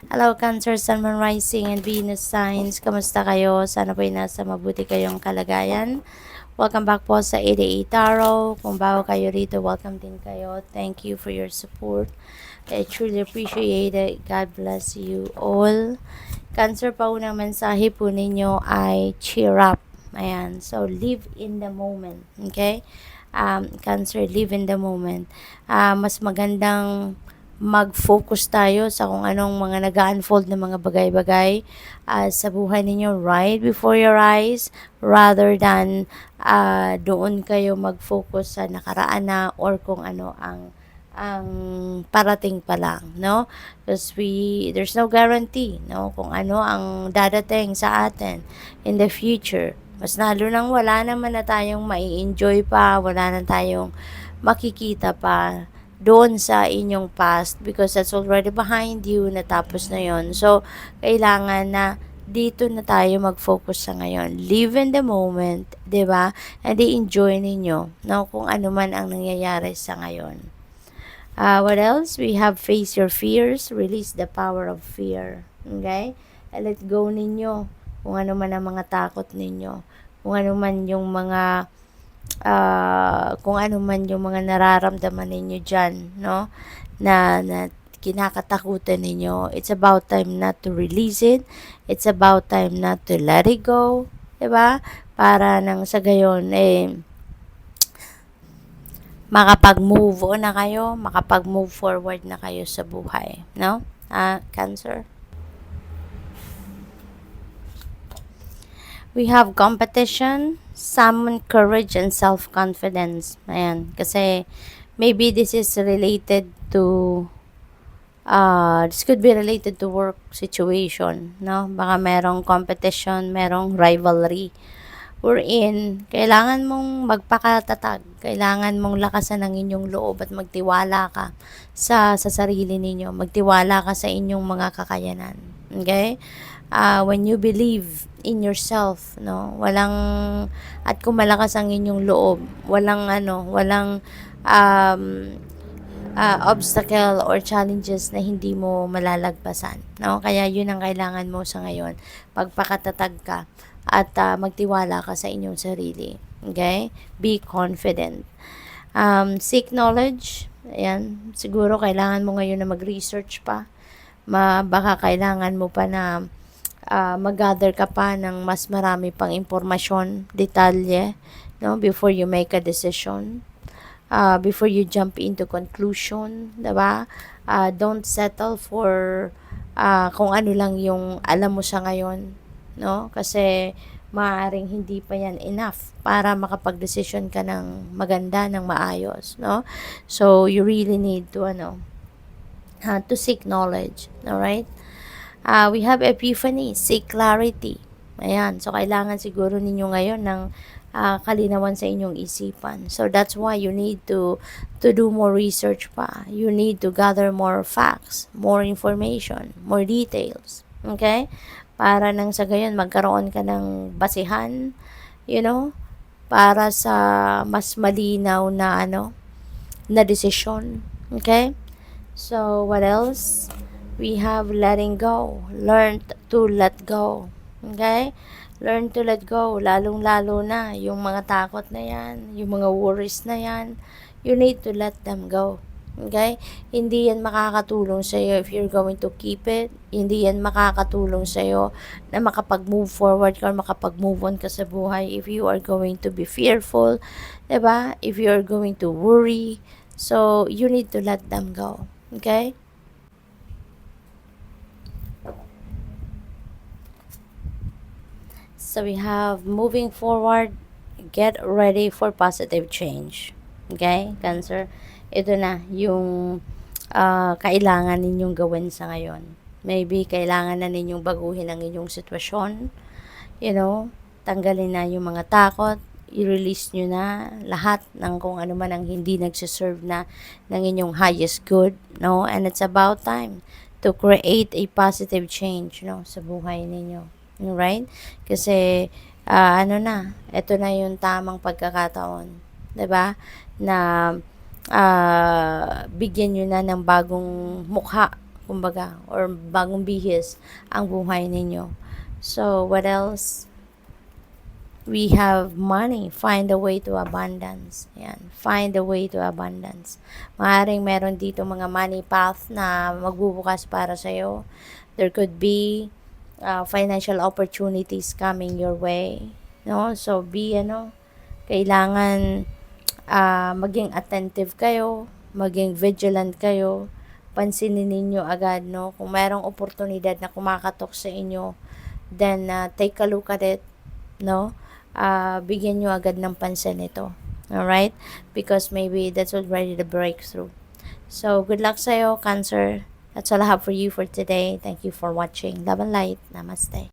Hello, Cancer, Sun, Moon, Rising, and Venus signs. Kamusta kayo? Sana po'y nasa mabuti kayong kalagayan. Welcome back po sa 88 Tarot. Kung bago kayo rito, welcome din kayo. Thank you for your support. I truly appreciate it. God bless you all. Cancer, pa unang mensahe po ninyo ay cheer up. Ayan. So, live in the moment. Okay? Cancer, live in the moment. Mas magandang mag-focus tayo sa kung anong mga nag-unfold na mga bagay-bagay sa buhay ninyo right before your eyes rather than doon kayo mag-focus sa nakaraan na or kung ano ang parating pa lang, no? Because there's no guarantee, no? Kung ano ang dadating sa atin in the future. Mas lalo nang wala naman na tayong mai-enjoy pa, wala na tayong makikita pa doon sa inyong past because that's already behind you, natapos na yon. So, kailangan na dito na tayo mag-focus sa ngayon. Live in the moment, 'di ba? And enjoy ninyo, no, kung ano man ang nangyayari sa ngayon. What else? We have face your fears, release the power of fear. Okay? Let go ninyo kung ano man ang mga takot ninyo. Kung ano man yung mga kung ano man yung mga nararamdaman ninyo dyan, no? Na kinakatakutan ninyo. It's about time not to release it. It's about time not to let it go. 'Di ba? Para nang sa gayon, makapag-move on na kayo, makapag-move forward na kayo sa buhay, no? Cancer. We have competition, summon courage and self-confidence. Ayan, kasi maybe this is related to this could be related to work situation, no? Baka merong competition, merong rivalry. Wherein, kailangan mong magpakatatag, kailangan mong lakasan ang inyong loob at magtiwala ka sa sarili ninyo, magtiwala ka sa inyong mga kakayanan. Okay? When you believe in yourself, no? At kung malakas ang inyong loob, walang obstacle or challenges na hindi mo malalagpasan, no? Kaya yun ang kailangan mo sa ngayon. Pagpakatatag ka at magtiwala ka sa inyong sarili. Okay? Be confident. Seek knowledge. Ayan. Siguro kailangan mo ngayon na mag-research pa. Baka kailangan mo pa na mag-gather ka pa ng mas marami pang impormasyon, detalye, no? Before you make a decision. Before you jump into conclusion, diba? Don't settle for kung ano lang yung alam mo sa ngayon, no? Kasi maaaring hindi pa yan enough para makapag-decision ka ng maganda, ng maayos, no? So you really need to to seek knowledge, all right? We have epiphany, seek clarity. Ayan, so kailangan siguro ninyo ngayon ng kalinawan sa inyong isipan. So that's why you need to do more research pa. You need to gather more facts, more information, more details. Okay? Para nang sa gayon magkaroon ka ng basihan, you know, para sa mas malinaw na na desisyon. Okay? So what else? We have letting go. Learn to let go. Okay? Learn to let go. Lalong-lalo na yung mga takot na yan, yung mga worries na yan. You need to let them go. Okay? Hindi yan makakatulong sa iyo if you're going to keep it. Hindi yan makakatulong sa iyo na makapag-move forward ka or makapag-move on ka sa buhay if you are going to be fearful. Diba? If you are going to worry. So, you need to let them go. Okay? So we have moving forward, get ready for positive change. Okay, Cancer? Ito na yung kailangan ninyong gawin sa ngayon. Maybe kailangan na ninyong baguhin ang inyong sitwasyon. You know, tanggalin na yung mga takot, i-release nyo na lahat ng kung ano man ang hindi nagsiserve na ng inyong highest good, no? And it's about time to create a positive change, no, sa buhay ninyo. Right? Kasi, ito na yung tamang pagkakataon, 'di ba? Na bigyan nyo na ng bagong mukha kumbaga, or bagong bihis ang buhay ninyo. So, what else? We have money. Find a way to abundance. Yan. Find a way to abundance. Maaaring meron dito mga money path na magbubukas para sa'yo. There could be financial opportunities coming your way. No? So, kailangan maging attentive kayo, maging vigilant kayo, pansinin ninyo agad, no? Kung mayroong oportunidad na kumakatok sa inyo, then take a look at it, no? Bigyan nyo agad ng pansin ito. Alright? Because maybe that's already the breakthrough. So, good luck sa'yo, Cancer. That's all I have for you for today. Thank you for watching. Love and light. Namaste.